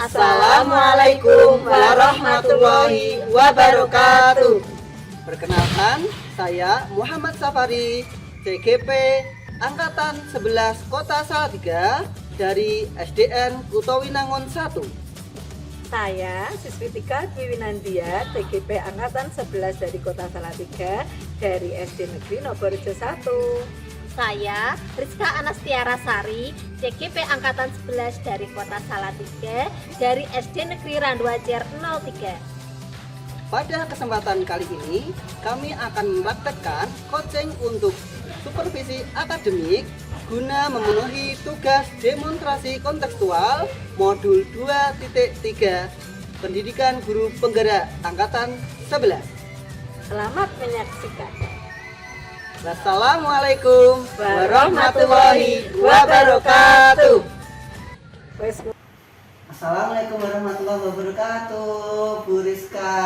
Assalamualaikum warahmatullahi wabarakatuh. Perkenalkan, saya Muhammad Safari, CGP Angkatan 11 Kota Salatiga dari SDN Kutowinangun 1. Saya Siswi Tika Dwiwinandia, TGP Angkatan 11 dari Kota Salatiga dari SD Negeri Nogorejo 1. Saya Rizka Anastiara Sari, CGP Angkatan 11 dari Kota Salatiga dari SD Negeri Randuajar 03. Pada kesempatan kali ini, kami akan mempraktekkan coaching untuk supervisi akademik guna memenuhi tugas demonstrasi kontekstual modul 2.3 Pendidikan Guru Penggerak Angkatan 11. Selamat menyaksikan. Wassalamualaikum warahmatullahi wabarakatuh. Assalamualaikum warahmatullahi wabarakatuh, Bu Rizka.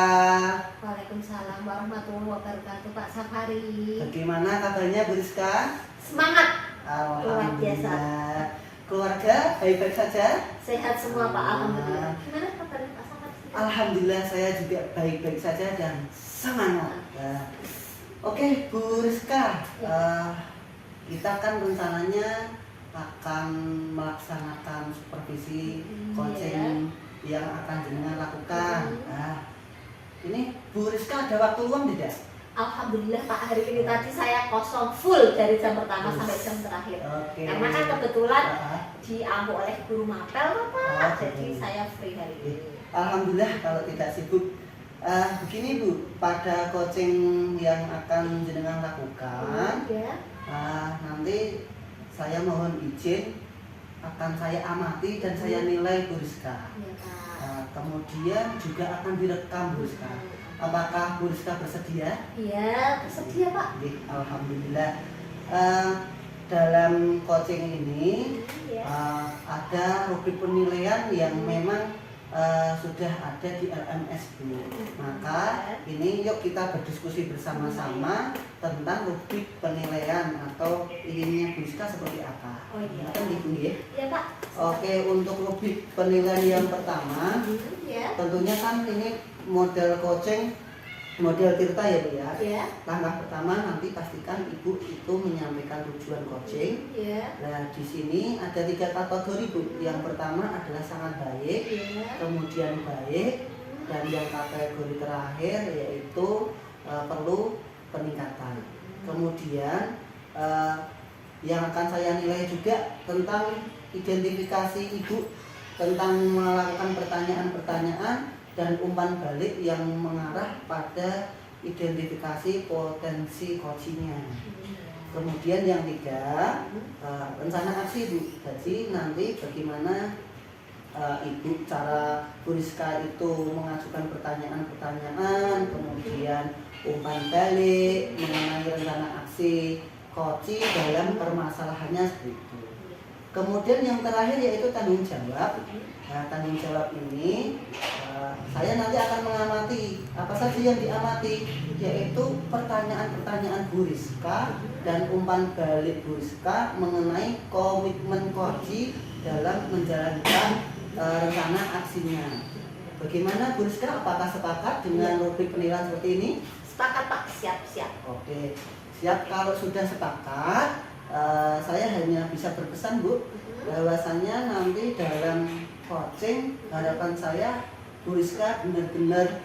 Waalaikumsalam warahmatullahi wabarakatuh, Pak Safari. Bagaimana kabarnya, Bu Rizka? Semangat. Alhamdulillah. Luar biasa. Keluarga baik-baik saja? Sehat semua, Pak. Alhamdulillah. Gimana kabarnya Pak Safari? Alhamdulillah saya juga baik-baik saja dan semangat. Oke, Bu Rizka, kita kan rencananya akan melaksanakan supervisi coaching yang akan jenengan lakukan. Nah, ini Bu Rizka ada waktu luang tidak? Alhamdulillah Pak, hari ini tadi saya kosong full dari jam pertama sampai jam terakhir. Oke. Karena kan kebetulan diambil oleh guru mapel Pak, jadi saya free hari ini. Alhamdulillah kalau tidak sibuk. Begini Bu, pada coaching yang akan jenengan lakukan, nanti saya mohon izin akan saya amati dan saya nilai Bu Rizka. Ya, Pak. Kemudian juga akan direkam Bu Rizka. Apakah Bu Rizka bersedia? Iya, bersedia Pak. Alhamdulillah. Dalam coaching ini ada rubrik penilaian yang memang sudah ada di LMS Bu. Maka ini yuk kita berdiskusi bersama-sama tentang rubrik penilaian atau inginnya Bu Rizka seperti apa. Oh iya. Kan Ibu ya? Iya Pak. Oke, untuk rubrik penilaian yang pertama, Ya. tentunya kan ini model coaching, model Tirta ya Bu ya. Ya. Langkah pertama nanti pastikan Ibu itu menyampaikan tujuan coaching. Ya. Nah, di sini ada 3 kategori Bu. Yang pertama adalah sangat baik, Ya. kemudian baik, dan yang kategori terakhir yaitu perlu peningkatan. Kemudian yang akan saya nilai juga tentang identifikasi Ibu tentang melakukan pertanyaan-pertanyaan dan umpan balik yang mengarah pada identifikasi potensi coachingnya. Kemudian yang 3, rencana aksi Bu. Jadi nanti bagaimana Ibu cara Bu Rizka itu mengajukan pertanyaan-pertanyaan, kemudian umpan balik mengenai rencana aksi coaching dalam permasalahannya seperti itu. Kemudian yang terakhir yaitu tanggung jawab. Nah, tanggung jawab ini saya nanti akan mengamati apa saja yang diamati, yaitu pertanyaan-pertanyaan Bu Rizka dan umpan balik Bu Rizka mengenai komitmen coaching dalam menjalankan rencana aksinya. Bagaimana Bu Rizka? Apakah sepakat dengan rubrik penilaian seperti ini? Sepakat Pak, siap-siap. Oke, siap. Kalau sudah sepakat, saya hanya bisa berpesan Bu, bahwasannya nanti dalam coaching harapan saya Bu Rizka benar-benar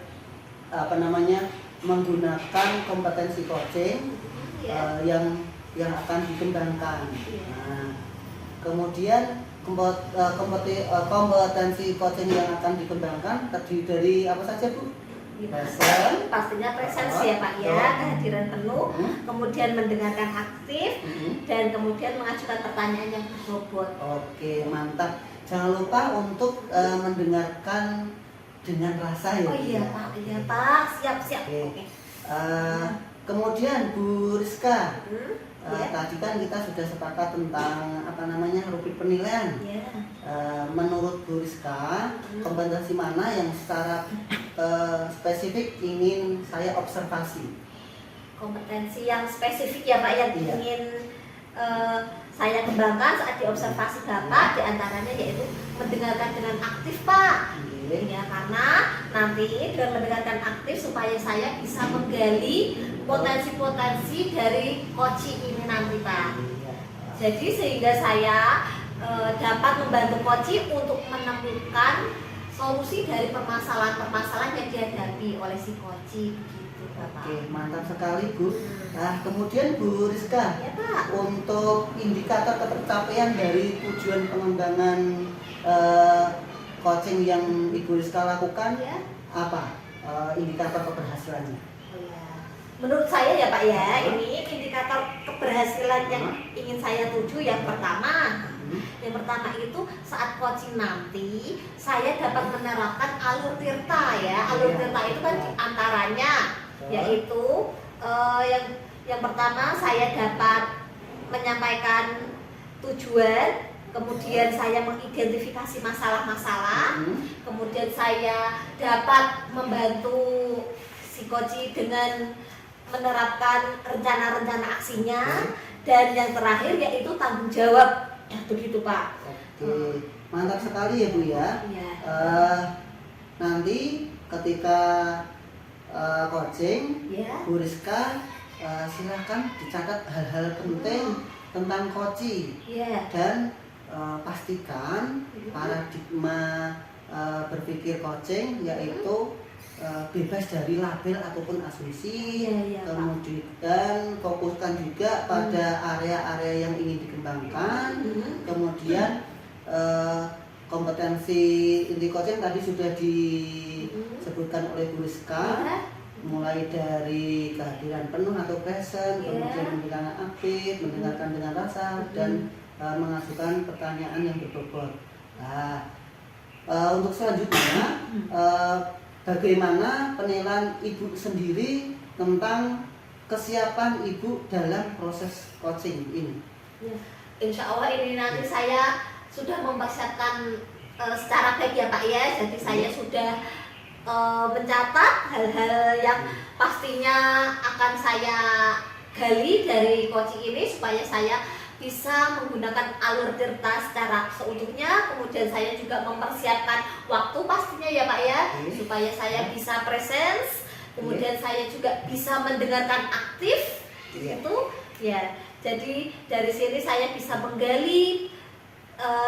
menggunakan kompetensi coaching yang akan dikembangkan. Nah, kemudian kompetensi coaching yang akan dikembangkan terdiri dari apa saja Bu? Present, pastinya presensi ya Pak ya, kehadiran penuh, kemudian mendengarkan aktif, dan kemudian mengajukan pertanyaan yang berbobot. Oke, mantap. Jangan lupa untuk mendengarkan dengan rasa ya. Oh iya Pak, iya Pak, siap-siap. Oke. Kemudian Bu Rizka, Ya. tadi kan kita sudah sepakat tentang rubrik penilaian. Ya. Menurut Bu Rizka, kompetensi mana yang secara spesifik ingin saya observasi? Kompetensi yang spesifik ya Pak yang Iya. ingin saya kembangkan saat diobservasi Bapak, diantaranya yaitu mendengarkan dengan aktif Pak. Ya, karena nanti dengan mendengarkan aktif supaya saya bisa menggali potensi-potensi dari koci ini nanti Pak. Jadi sehingga saya dapat membantu koci untuk menemukan solusi dari permasalahan-permasalahan yang dihadapi oleh si koci begitu Bapak. Oke, mantap sekali Bu. Nah, kemudian Bu Rizka, Ya Pak. untuk indikator tercapaian dari tujuan pengembangan coaching yang Ibu Rizka lakukan, Ya. apa indikator keberhasilannya? Oh ya. Menurut saya ya Pak ya, ini indikator keberhasilan yang ingin saya tuju yang pertama. Yang pertama itu saat coaching nanti saya dapat menerapkan alur tirta ya. Alur tirta itu kan diantaranya yaitu yang pertama saya dapat menyampaikan tujuan, kemudian saya mengidentifikasi masalah-masalah, kemudian saya dapat membantu si coach dengan menerapkan rencana-rencana aksinya, dan yang terakhir yaitu tanggung jawab. Ya begitu Pak. Oke, mantap sekali ya Bu ya. Iya. Nanti ketika coaching, Ya. Bu Rizka silahkan dicatat hal-hal penting tentang coaching. Iya. Dan pastikan paradigma berpikir coaching yaitu bebas dari label ataupun asumsi. Iya, Pak. Kemudian fokuskan juga pada area-area yang ingin dikembangkan. Kemudian kompetensi inti coaching tadi sudah disebutkan oleh Bu Rizka. Ya. Mulai dari kehadiran penuh atau present, kemudian mendengarkan aktif, mendengarkan dengan rasa, dan mengajukan pertanyaan yang berbobot. Nah, untuk selanjutnya, bagaimana penilaian Ibu sendiri tentang kesiapan Ibu dalam proses coaching ini? Ya. Insya Allah ini nanti saya sudah mempersiapkan secara baik ya Pak ya. Jadi saya sudah mencatat hal-hal yang pastinya akan saya gali dari coaching ini supaya saya bisa menggunakan alur tirta secara seutuhnya. Kemudian saya juga mempersiapkan waktu pastinya ya Pak ya, supaya saya bisa presence. Kemudian saya juga bisa mendengarkan aktif itu ya. Jadi dari sini saya bisa menggali,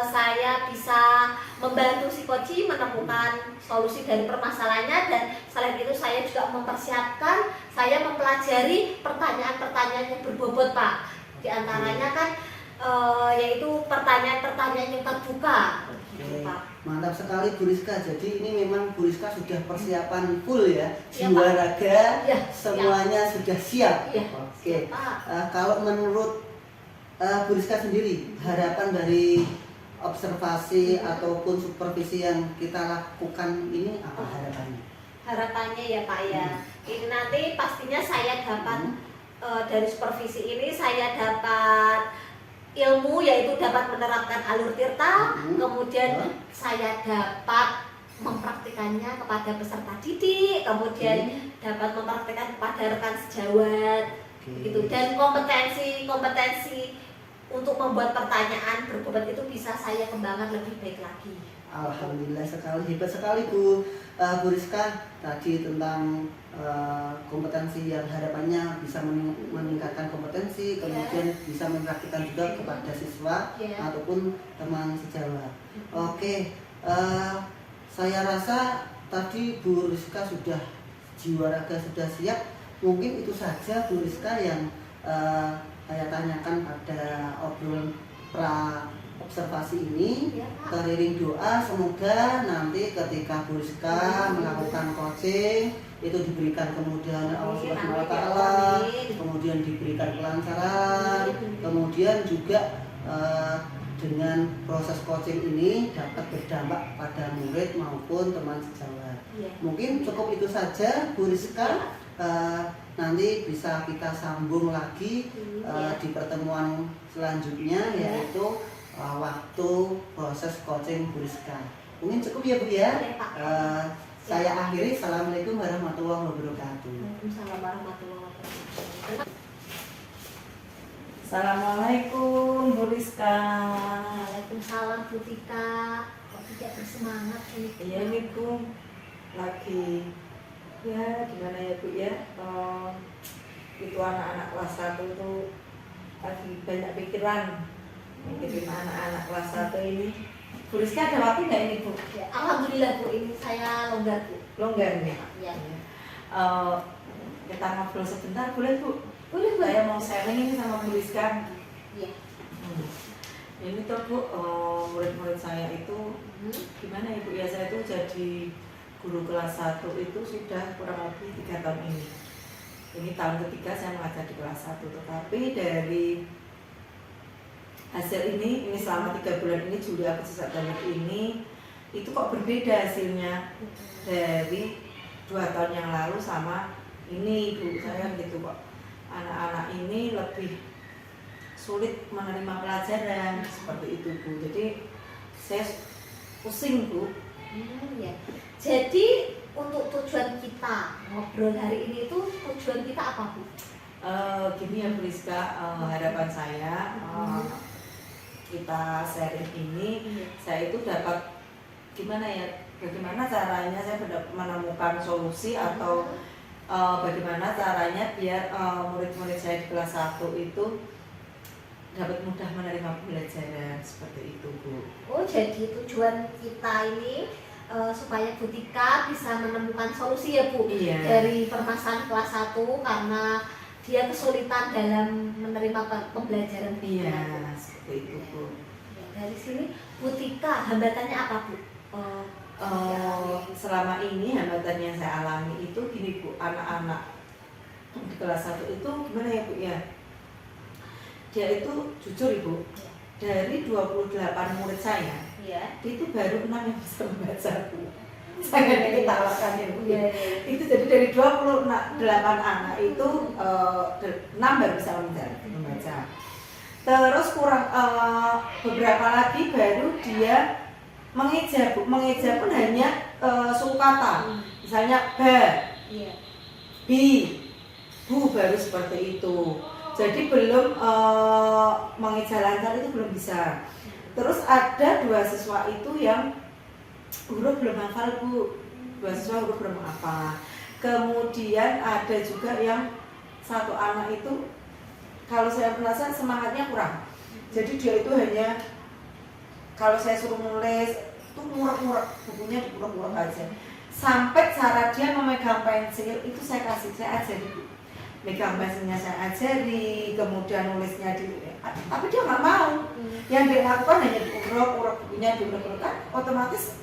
saya bisa membantu si coach menemukan solusi dari permasalahannya, dan selain itu saya juga mempersiapkan, saya mempelajari pertanyaan-pertanyaan yang berbobot Pak. Di antaranya kan yaitu pertanyaan-pertanyaan yang terbuka. Oke, mantap sekali Bu Rizka. Jadi ini memang Bu Rizka sudah persiapan full ya, Ya, jiwa Pak. raga Ya, semuanya sudah siap. Ya, Oke. Pak. Kalau menurut Bu Rizka sendiri, harapan dari observasi ataupun supervisi yang kita lakukan ini apa harapannya? Harapannya ya Pak ya, ini nanti pastinya saya dapat dari supervisi ini saya dapat ilmu, yaitu dapat menerapkan alur tirta, kemudian saya dapat mempraktikannya kepada peserta didik, kemudian dapat mempraktikkan kepada rekan sejawat, gitu. Dan kompetensi untuk membuat pertanyaan berbobot itu bisa saya kembangkan lebih baik lagi. Alhamdulillah sekali, hebat sekali Bu Rizka tadi tentang kompetensi yang harapannya bisa meningkatkan kompetensi, kemudian bisa mempraktikkan juga kepada siswa ataupun teman sejawat. Oke, saya rasa tadi Bu Rizka sudah jiwa raga sudah siap. Mungkin itu saja Bu Rizka yang saya tanyakan pada obrolan pra observasi ini. Teriring doa semoga nanti ketika Bu Rizka melakukan coaching itu diberikan kemudahan Allah Subhanahu wa taala, kemudian diberikan kelancaran, kemudian juga dengan proses coaching ini dapat berdampak pada murid maupun teman sejawat. Mungkin cukup itu saja Bu Rizka. Nanti bisa kita sambung lagi di pertemuan selanjutnya, yaitu waktu proses coaching Bu Rizka. Mungkin cukup ya Bu ya. Saya akhiri. Assalamualaikum warahmatullahi wabarakatuh. Waalaikumsalam warahmatullahi wabarakatuh. Assalamualaikum Bu Rizka. Waalaikumsalam Bu Tika. Kok tidak bersemangat ini? Iya nih Bu, lagi ya gimana ya Bu ya, itu anak-anak kelas 1 tuh lagi banyak pikiran mikirin anak-anak kelas 1 ini. Bu Rizka ada waktu nggak ini Bu? Ya, alhamdulillah Bu, ini saya longgar Bu. Longgar nih. Ya. Kita ngobrol sebentar boleh Bu? Boleh Bu. Saya mau sharing ini sama Bu Rizka. Iya. Ini tuh Bu, murid-murid saya itu gimana ya Bu ya, saya tuh jadi guru kelas 1 itu sudah kurang lebih 3 tahun ini. Ini tahun ketiga saya mengajar di kelas 1, tetapi dari hasil ini selama 3 bulan ini, Juli, Agustus, September ini, itu kok berbeda hasilnya dari 2 tahun yang lalu sama ini Bu. Saya gitu kok, anak-anak ini lebih sulit menerima pelajaran seperti itu Bu. Jadi saya pusing Bu. Ya. Jadi untuk tujuan kita ngobrol hari ini itu tujuan kita apa Bu? Gini ya Bu Rizka, harapan saya kita sharing ini, saya itu dapat gimana ya, bagaimana caranya saya menemukan solusi atau bagaimana caranya biar murid-murid saya di kelas 1 itu dapat mudah menerima pembelajaran seperti itu Bu. Oh, jadi tujuan kita ini supaya Bu Tika bisa menemukan solusi ya Bu. Iya. Dari permasalahan kelas 1 karena dia kesulitan dalam menerima pembelajaran. Iya, seperti itu Bu. Ya, dari sini Bu Tika hambatannya apa Bu? Selama ini hambatan yang saya alami itu gini Bu, anak-anak di kelas 1 itu gimana ya Bu ya, dia itu jujur Ibu, dari 28 murid saya, Ya. itu baru 6 yang bisa membaca Bu. Saya diketawakan ya Bu. Iya. Itu jadi dari 28 anak itu 6 baru bisa membaca. Terus kurang beberapa lagi baru dia mengeja Bu. Mengeja pun hanya suku kata, misalnya ba, Iya. bi, bu, baru seperti itu. Jadi belum mengeja lancar, itu belum bisa. Terus ada 2 siswa itu yang huruf belum hafal Bu, 2 siswa huruf belum hafal. Kemudian ada juga yang 1 anak itu, kalau saya merasa semangatnya kurang. Jadi dia itu hanya, kalau saya suruh nulis itu ngurek-ngurek, bukunya dikurek-kurek aja. Sampai cara dia memegang pensil itu saya ajari. Megang pensilnya saya ajari, kemudian nulisnya tapi dia nggak mau. Yang dia lakukan hanya diurek-urek, bukunya diurek-urek, kan otomatis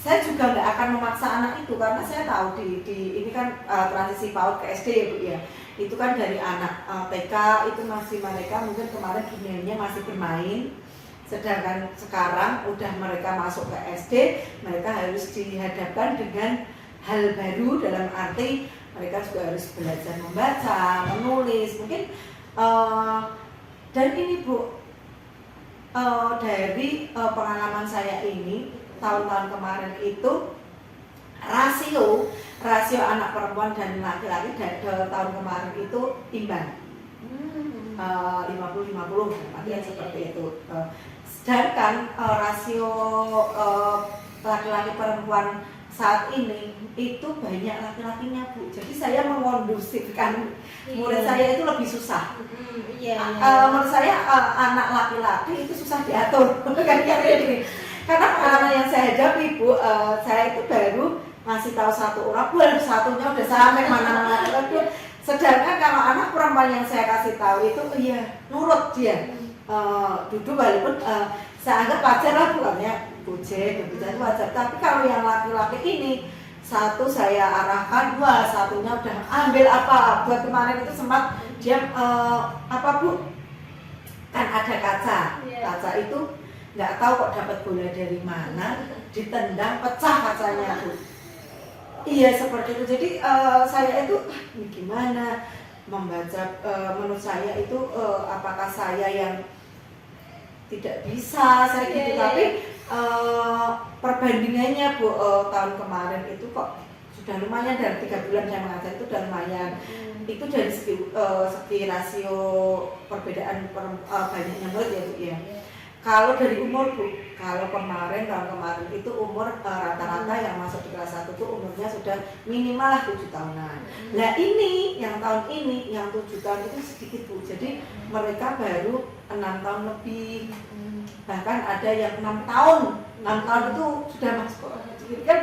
saya juga nggak akan memaksa anak itu, karena saya tahu di ini kan transisi PAUD ke SD ya Bu ya. Itu kan dari anak TK itu masih mereka mungkin kemarin dunianya masih bermain, sedangkan sekarang udah mereka masuk ke SD, mereka harus dihadapkan dengan hal baru, dalam arti mereka juga harus belajar membaca, menulis, mungkin dan ini Bu, dari pengalaman saya ini tahun-tahun kemarin itu rasio anak perempuan dan laki-laki dari tahun kemarin itu imbang, 50-50 artinya seperti itu. Sedangkan rasio laki-laki perempuan saat ini itu banyak laki-lakinya Bu. Jadi saya mengondusifkan murid saya itu lebih susah. Menurut saya anak laki-laki itu susah diatur kan gini. Karena pengalaman yang saya hadapi Bu, saya itu baru ngasih tahu 1 orang, baru satunya udah sampai mana-mana. Sedangkan kalau anak perempuan yang saya kasih tahu itu iya nurut dia, duduk walaupun saya anggap wajar lah, bukannya bujek itu wajar. Tapi kalau yang laki-laki ini, 1 saya arahkan, 2 satunya udah ambil apa. Buat kemarin itu sempat dia apa Bu, kan ada kaca itu nggak tahu kok dapat bola dari mana, ditendang pecah kacanya Bu. Iya seperti itu. Jadi saya itu ini gimana membaca, menurut saya itu apakah saya yang tidak bisa saya gitu, tapi perbandingannya Bu, tahun kemarin itu kok sudah lumayan, dalam 3 bulan saya mengajar itu sudah lumayan. Itu dari segi rasio perbedaan banyaknya murid ya Bu ya. Kalau dari umur Bu, kalau tahun kemarin itu umur rata-rata yang masuk di kelas 1 itu umurnya sudah minimal lah 7 tahunan. Nah ini yang tahun ini yang 7 tahun itu sedikit Bu, jadi mereka baru 6 tahun lebih, bahkan ada yang 6 tahun itu sudah masuk. Jadi kan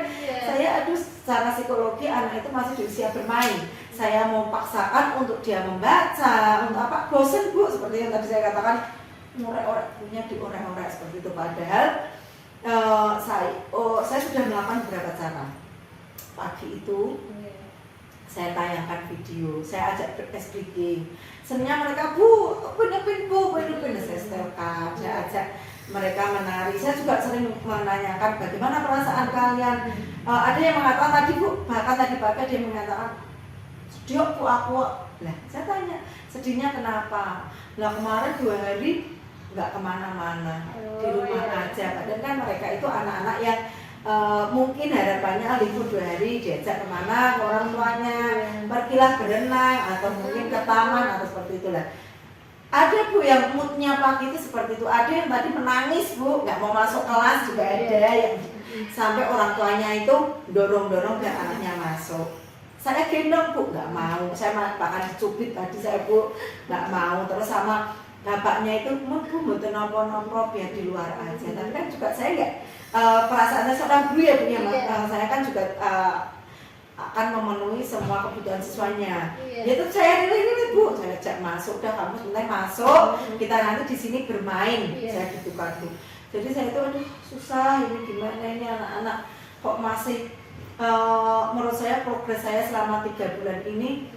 saya secara psikologi anak itu masih di usia bermain. Saya mau paksakan untuk dia membaca, untuk apa? Bosen Bu, seperti yang tadi saya katakan, ngorek-orek punya diorek-orek seperti itu. Padahal saya sudah melakukan beberapa cara. Pagi itu saya tayangkan video, saya ajak speaking. Sebenarnya mereka Bu, bener-bener saya setelkan, saya ajak mereka menari. Saya juga sering menanyakan bagaimana perasaan kalian. Ada yang mengatakan tadi Bu, bahkan tadi pagi dia mengatakan sedih Bu aku. Lah saya tanya sedihnya kenapa? Lah kemarin 2 hari nggak kemana-mana, di rumah aja. Padahal kan mereka itu anak-anak yang mungkin harapannya libur 2 hari diajak kemana ke orang tuanya, pergilah berenang atau mungkin ke taman atau seperti itulah. Ada Bu yang moodnya pagi itu seperti itu. Ada yang tadi menangis Bu, nggak mau masuk kelas juga ada, yang sampai orang tuanya itu dorong-dorong biar anaknya masuk. Saya gendong Bu, nggak mau. Saya bahkan dicubit tadi saya Bu, nggak mau. Terus sama bapaknya itu, Bu, mboten nopo-nopo biar di luar aja. Tapi kan juga saya nggak, perasaan saya seorang guru ya Bu ya, saya kan juga akan memenuhi semua kebutuhan siswanya. Ya itu saya ini Bu, saya ajak masuk, udah kamu sebentar masuk, kita nanti di sini bermain. Saya gitu kan Bu. Jadi saya itu aduh susah, ini gimana ini anak-anak kok masih menurut saya progres saya selama 3 bulan ini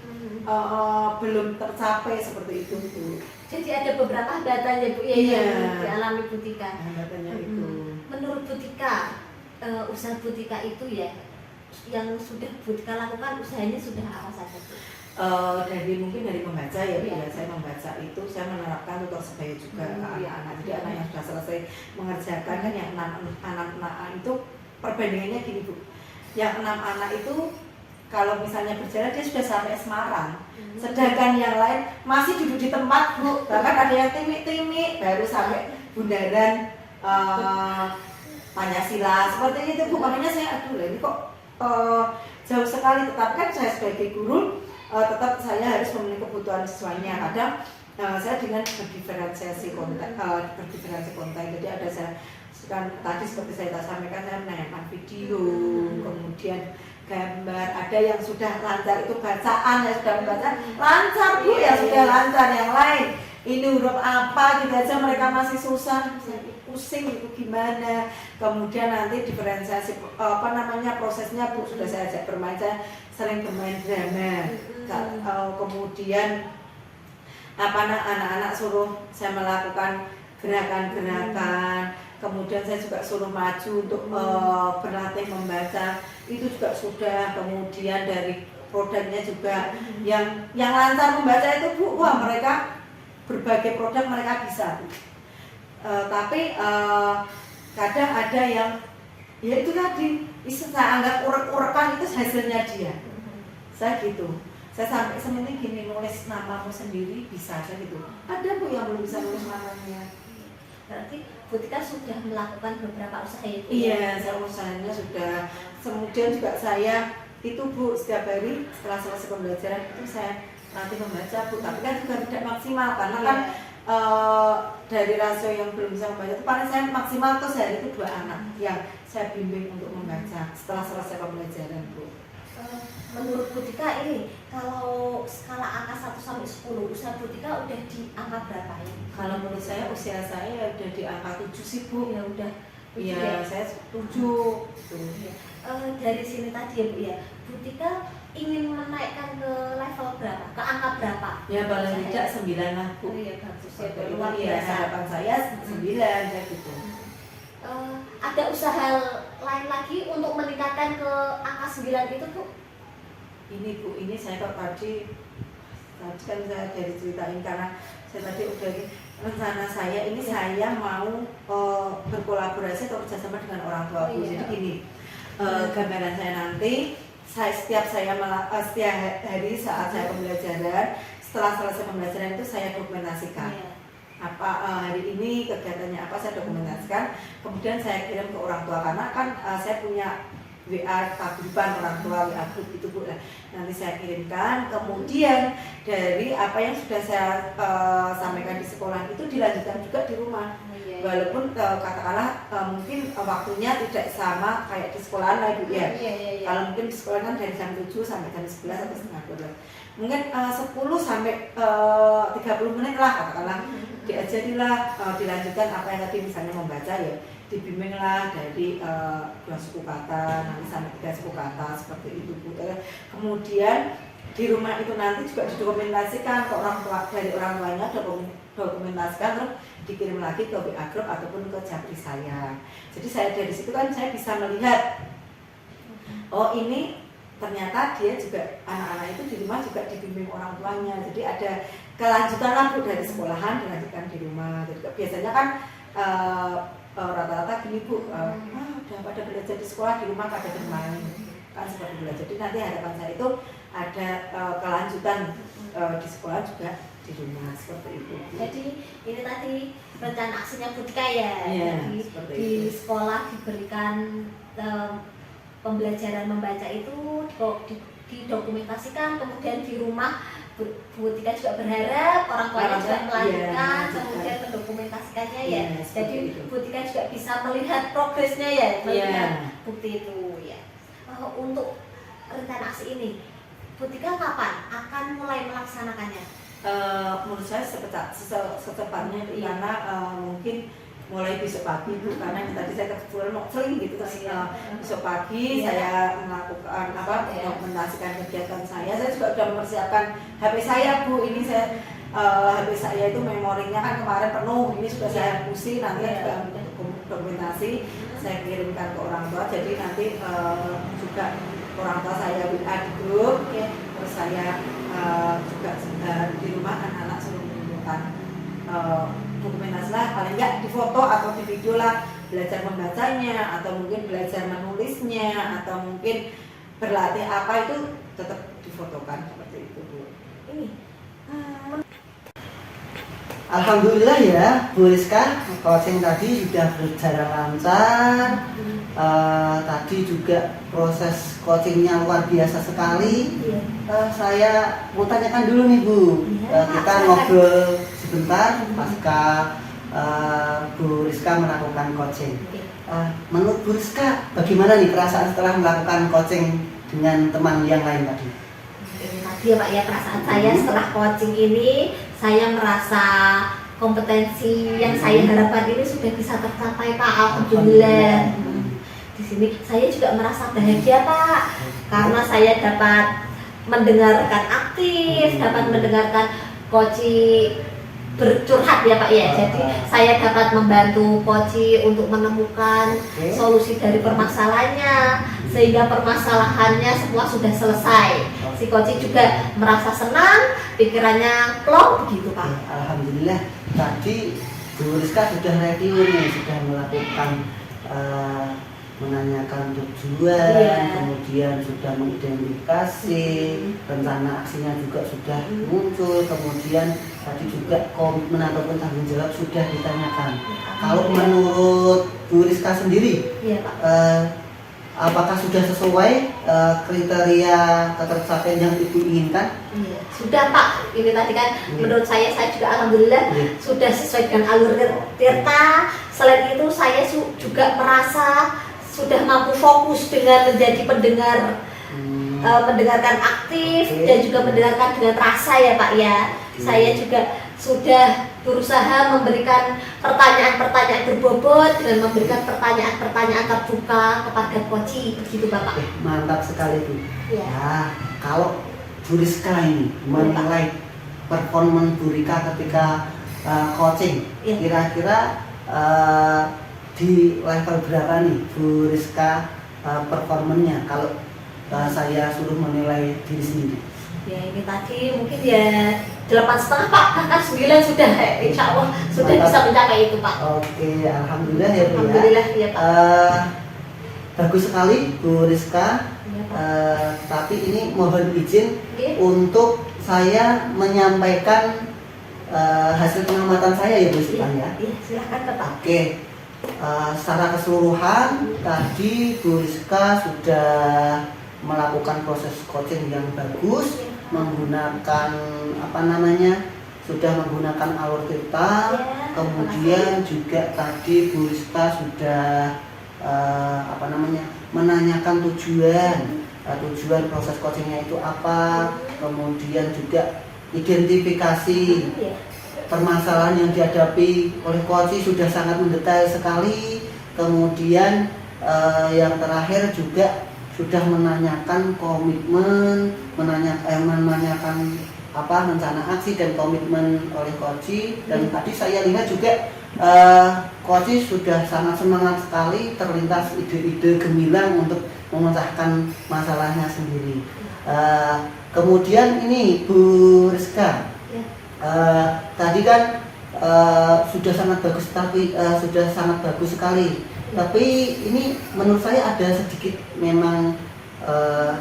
belum tercapai seperti itu Bu. Jadi ada beberapa hambatan ya Bu ya yang dialami Bu Tika. Hambatannya itu. Menurut Bu Tika, usaha Bu Tika itu ya yang sudah Bu Tika lakukan usahanya sudah apa saja Bu? Mungkin dari membaca ya, saya membaca itu saya menerapkan tutor sebaya juga ke anak-anak. Jadi anak yang sudah selesai mengerjakan kan yang 6 anak itu perbandingannya gini Bu. Yang 6 anak itu kalau misalnya berjalan dia sudah sampai Semarang, sedangkan yang lain masih duduk di tempat Bu. Bahkan ada yang timik-timik baru sampai bundaran Pancasila seperti itu Bu. Makanya saya aduh ini kok jauh sekali. Tetapi kan saya sebagai guru tetap saya harus memenuhi kebutuhan siswanya. Kadang saya dengan berdiferensiasi konten. Jadi ada saya kan tadi seperti saya sampaikan, saya menayangkan video, kemudian gambar. Ada yang sudah lancar itu bacaan, yang sudah membaca lancar Bu, yang sudah lancar. Yang lain ini huruf apa gitu aja mereka masih susah, pusing itu gimana. Kemudian nanti diferensiasi prosesnya Bu, sudah saya ajak bermain, saya sering bermain drama. Kemudian anak-anak suruh saya melakukan gerakan-gerakan. Kemudian saya juga suruh maju untuk berlatih membaca, itu juga sudah. Kemudian dari produknya juga yang lancar membaca itu Bu, wah mereka berbagai produk mereka bisa. Tapi kadang ada yang ya itu tadi saya anggap urek-urekan itu hasilnya dia. Saya gitu. Saya sampai sementing gini, nulis namamu sendiri bisa aja gitu. Ada Bu yang belum bisa nulis namanya. Berarti Bu Tika sudah melakukan beberapa usaha itu? Iya, saya usahanya sudah. Kemudian juga saya itu Bu, setiap hari setelah selesai pembelajaran itu saya nanti membaca Bu. Tapi kan juga tidak maksimal karena kan dari rasio yang belum bisa membaca itu paling saya maksimal tuh sehari itu 2 anak yang saya bimbing untuk membaca setelah selesai pembelajaran Bu. Menurut Bu Tika ini kalau skala angka 1 sampai 10 usaha Bu Tika udah di angka berapa ya? Kalau menurut saya usia saya udah di angka 7 sih Bu. Ya udah. Iya, saya 7. Ya. Dari sini tadi ya Bu ya, Bu Tika ingin menaikkan ke level berapa? Ke angka berapa? Ya paling tidak 9 lah Bu. Oh iya bagus ya, Luar biasa. Harapan saya 9 ya gitu. Ada usaha lain lagi untuk meningkatkan ke angka 9 itu Bu? Ini Bu, ini saya kok tadi kan saya dari ceritain karena saya tadi udah rencana saya ini saya mau berkolaborasi atau kerjasama dengan orang tua Bu. Jadi gini, gambaran saya nanti setiap hari saat saya pembelajaran, setelah selesai pembelajaran itu saya dokumentasikan. Iya. Hari ini kegiatannya apa saya dokumentasikan, kemudian saya kirim ke orang tua karena kan saya punya WA paguyuban orang tua, WA grup itu Bu. Nanti saya kirimkan, kemudian dari apa yang sudah saya sampaikan di sekolah itu dilanjutkan juga di rumah. Iya. Walaupun katakanlah mungkin waktunya tidak sama kayak di sekolahan lah Bu ya. Iya. Kalau mungkin di sekolah kan dari jam 7 sampai jam 11 atau setengah 12. Mungkin 10 sampai 30 menit lah katakanlah. Diajarilah dilanjutkan apa yang tadi misalnya membaca ya, dibimbinglah dari 2 suku kata nanti sampai 3 suku kata seperti itu Bu. Kemudian di rumah itu nanti juga didokumentasikan ke orang tua, dari orang tuanya dokumentasikan terus dikirim lagi ke WA group ataupun ke Japri saya. Jadi saya dari situ kan saya bisa melihat oh ini ternyata dia juga anak-anak itu di rumah juga dibimbing orang tuanya. Jadi ada kelanjutan lah Bu dari sekolahan dilanjutkan di rumah. Jadi biasanya kan rata-rata gini Bu, udah pada belajar di sekolah, di rumah pada bermain kan seperti itu. Jadi nanti harapan saya itu ada kelanjutan di sekolah juga di rumah seperti itu. Jadi ini tadi rencana aksinya Butika ya. Iya, Jadi seperti di itu. sekolah diberikan pembelajaran membaca itu didokumentasikan, kemudian di rumah Butika juga berharap orang tuanya juga melanjutkan, iya, kemudian mendokumentasikannya ya. Iya, Jadi seperti itu. Butika juga bisa melihat progresnya ya, melihat Iya. bukti itu ya. Untuk rencana aksi ini, Butika kapan akan mulai melaksanakannya? Menurut saya secepatnya Iya. karena mungkin mulai besok pagi Bu, karena yang tadi saya kebetulan mau sering gitu terus Iya. besok pagi Iya. saya melakukan Iya. dokumentasikan kegiatan saya juga sudah mempersiapkan HP saya Bu. Ini saya HP saya itu memorinya kan kemarin penuh, ini sudah saya isi nanti Iya. juga dokumentasi saya kirimkan ke orang tua, jadi nanti juga orang tua saya WA di grup. Oke. Terus saya juga di rumah anak-anak suruh mengumpulkan dokumentasi lah, paling enggak di foto atau di video lah, belajar membacanya atau mungkin belajar menulisnya atau mungkin berlatih apa itu tetap difotokan seperti itu Bu. Ini Alhamdulillah ya Bu Rizka, coaching tadi sudah berjalan lancar. Tadi juga proses coachingnya luar biasa sekali. iya. Saya mau tanyakan dulu nih Bu, Iya, kita silakan. ngobrol sebentar pasca Bu Rizka melakukan coaching. Oke. Menurut Bu Rizka, bagaimana nih perasaan setelah melakukan coaching dengan teman yang lain tadi? Ini tadi ya Pak ya, perasaan saya setelah coaching ini, saya merasa kompetensi yang saya harapkan ini sudah bisa tercapai Pak. Alhamdulillah. Di sini saya juga merasa bahagia Pak, karena saya dapat mendengarkan aktif, dapat mendengarkan coach bercurhat ya Pak ya. Jadi saya dapat membantu coach untuk menemukan Oke. solusi dari permasalahannya, sehingga permasalahannya semua sudah selesai. Si coach juga merasa senang, pikirannya plong begitu Pak. Alhamdulillah, tadi Bu Rizka sudah review nih, sudah melakukan menanyakan tujuan, Iya. kemudian sudah mengidentifikasi, rencana aksinya juga sudah muncul, kemudian tadi juga komitmen ataupun tanggung jawab sudah ditanyakan. Kalau menurut Bu Rizka sendiri, Iya Pak. apakah sudah sesuai kriteria ketercapaian yang Ibu inginkan? Iya, sudah Pak. Ini tadi kan Iya. menurut saya juga alhamdulillah Iya. sudah sesuai dengan alur Tirta. Selain itu saya juga merasa sudah mampu fokus dengan menjadi pendengar, mendengarkan aktif Oke. dan juga mendengarkan dengan rasa ya Pak ya. Saya juga sudah berusaha memberikan pertanyaan-pertanyaan berbobot dengan memberikan pertanyaan-pertanyaan terbuka kepada coach begitu Bapak. Mantap sekali Bu. Ya. Nah, kalau Bu Rizka ini menilai performa Bu Rizka ketika coaching, Iya. kira-kira di level berapa nih Bu Rizka performanya kalau saya suruh menilai diri sendiri? Ya ini tadi mungkin ya 8,5 Pak, bahkan 9 sudah, insya Allah sudah Mantap. bisa mencapai itu Pak. Oke, alhamdulillah ya Bu ya. Alhamdulillah ya Pak. Bagus sekali Bu Rizka Iya, Pak. Tapi ini mohon izin Oke. untuk saya menyampaikan hasil pengamatan saya ya Bu Sita ya. Iya, silakan Pak. Oke, secara keseluruhan tadi Bu Rizka sudah melakukan proses coaching yang bagus, menggunakan sudah menggunakan alur tirta, Ya, kemudian juga tadi Bu Rizka sudah menanyakan tujuan proses coachingnya itu apa, kemudian juga identifikasi Iya. permasalahan yang dihadapi oleh coach sudah sangat mendetail sekali. Kemudian yang terakhir juga sudah menanyakan komitmen, menanyakan rencana aksi dan komitmen oleh coach. Dan tadi saya lihat juga coach sudah sangat semangat sekali, terlintas ide-ide gemilang untuk memecahkan masalahnya sendiri. Kemudian ini Bu Rizka, Ya. tadi kan sudah sangat bagus sekali. Tapi ini menurut saya ada sedikit memang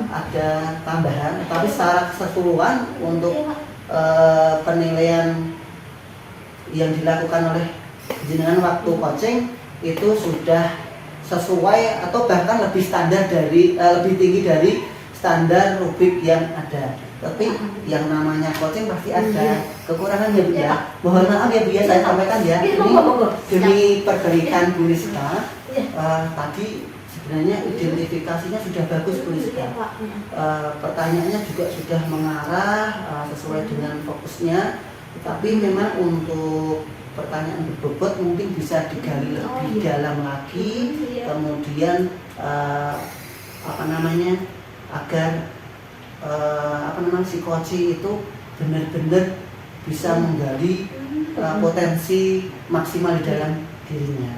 ada tambahan. Tapi secara keseluruhan untuk Iya, Pak. penilaian yang dilakukan oleh jenengan waktu coaching itu sudah sesuai atau bahkan lebih lebih tinggi dari standar rubrik yang ada. Tapi yang namanya coaching pasti ada kekurangan ya Bu ya. Mohon maaf ya Bu ya, saya sampaikan ya. Iya, Ini monggo. demi perbaikan Bu Rizka. Iya. Tadi sebenarnya identifikasinya sudah bagus Bu Rizka. Iya, Pak. Pertanyaannya juga sudah mengarah sesuai dengan fokusnya. Tapi memang untuk pertanyaan berbobot mungkin bisa digali lebih dalam lagi. Iya. Kemudian agar si coach itu benar-benar bisa menggali potensi maksimal di dalam dirinya.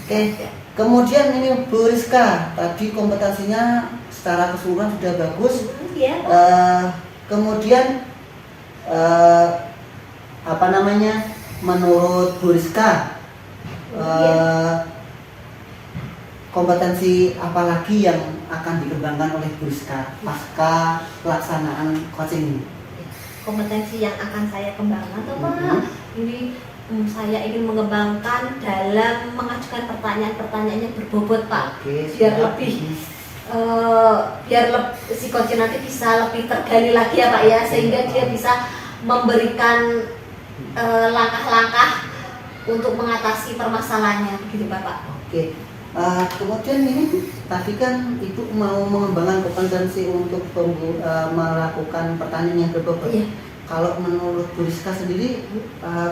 Oke. Kemudian ini Bu Rizka, tadi kompetensinya secara keseluruhan sudah bagus. Iya. Kemudian menurut Bu Rizka, kompetensi apa lagi yang akan dikembangkan oleh Bu Rizka pasca pelaksanaan coaching ini? Kompetensi yang akan saya kembangkan tuh Pak, ini saya ingin mengembangkan dalam mengajukan pertanyaan-pertanyaan yang berbobot Pak. Oke, biar siap. lebih si coach nanti bisa lebih tergali lagi ya Pak ya, sehingga dia bisa memberikan langkah-langkah untuk mengatasi permasalahannya begitu Bapak. Oke. Kemudian ini tadi kan Ibu mau mengembangkan kompetensi untuk melakukan pertanyaan yang berbobot. Iya. Kalau menurut Bu Rizka sendiri,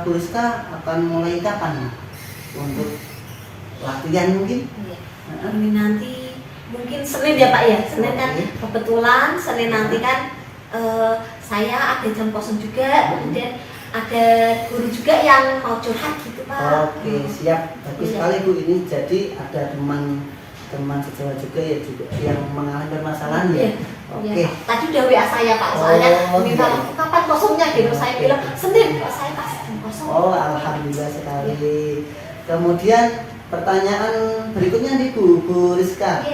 Bu Rizka akan mulai kapan untuk latihan mungkin? Iya. Ini nanti mungkin Senin ya Pak ya. Senin kan kebetulan Senin nanti kan saya ada jam kosong juga, kemudian ada guru juga yang mau curhat gitu Pak. Oke, siap. Bagus sekali Bu, ini jadi ada teman sejawat juga yang mengalami permasalahan ya. Oke. Ya, tadi udah WA saya Pak, soalnya minta iya. kapan kosongnya gitu. Saya bilang Senin, Pak saya kasih jam kosong. Alhamdulillah sekali. Kemudian pertanyaan berikutnya nih Bu Rizka.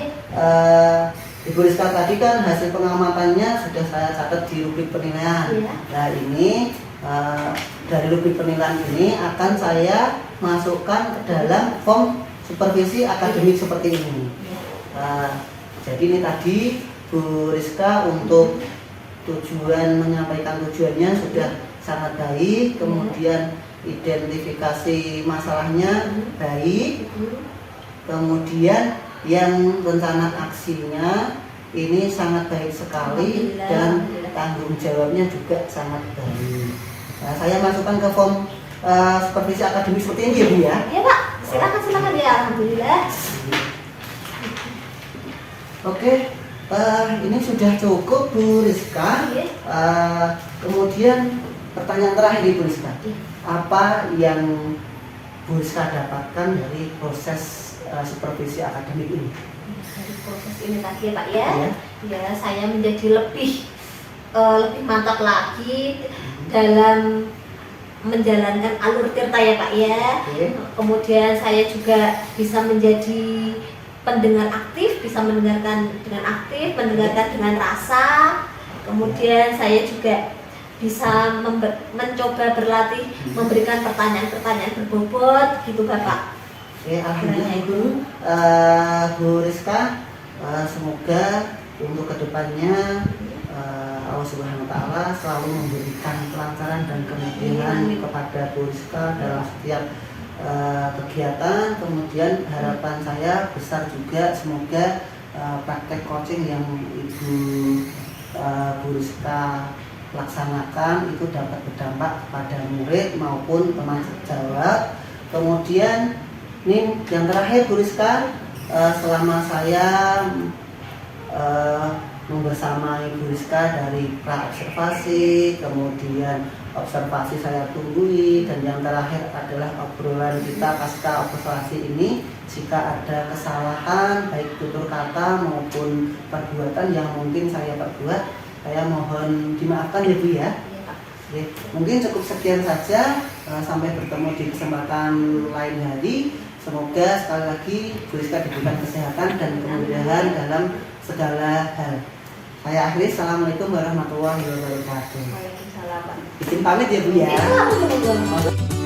Ibu Rizka tadi kan hasil pengamatannya sudah saya catat di rubrik penilaian. Iya. Nah ini dari rubrik penilaian ini akan saya masukkan ke dalam form supervisi akademik seperti ini. Jadi ini tadi Bu Rizka untuk menyampaikan tujuannya sudah sangat baik, kemudian identifikasi masalahnya baik, kemudian yang rencana aksinya ini sangat baik sekali dan tanggung jawabnya juga sangat baik. Nah, saya masukkan ke form supervisi akademik seperti ini ya Bu ya. Iya Pak, silakan ya. Alhamdulillah. Oke, ini sudah cukup Bu Rizka. Kemudian pertanyaan terakhir nih Bu Rizka, apa yang Bu Rizka dapatkan dari proses supervisi akademik ini? Dari proses ini tadi ya Pak ya, ya saya menjadi lebih mantap lagi dalam menjalankan alur tirta ya Pak ya. Kemudian saya juga bisa menjadi pendengar aktif aktif, bisa mendengarkan dengan aktif, mendengarkan dengan rasa. Kemudian saya juga bisa mencoba berlatih memberikan pertanyaan-pertanyaan berbobot gitu Bapak. Oke, alhamdulillah Ibu. Bu Rizka, semoga untuk kedepannya Allah Subhanahu Wa Taala selalu memberikan kelancaran dan kemudahan kepada Bu Rizka dalam setiap kegiatan. Kemudian harapan saya besar juga semoga praktek coaching yang Ibu Bu Rizka laksanakan itu dapat berdampak kepada murid maupun teman sejawat. Kemudian ini yang terakhir Bu Rizka, selama saya membersamai Bu Rizka dari pra observasi, kemudian observasi saya tunggui, dan yang terakhir adalah obrolan kita pasca observasi ini. Jika ada kesalahan baik tutur kata maupun perbuatan yang mungkin saya perbuat, saya mohon dimaafkan ya Bu ya. Oke, mungkin cukup sekian saja, sampai bertemu di kesempatan lain hari. Semoga sekali lagi Bu Rizka diberikan kesehatan dan kemudahan dalam segala hal. Saya akhiri, assalamualaikum warahmatullahi wabarakatuh. Waalaikumsalam. Izin pamit ya Bu ya. Iya,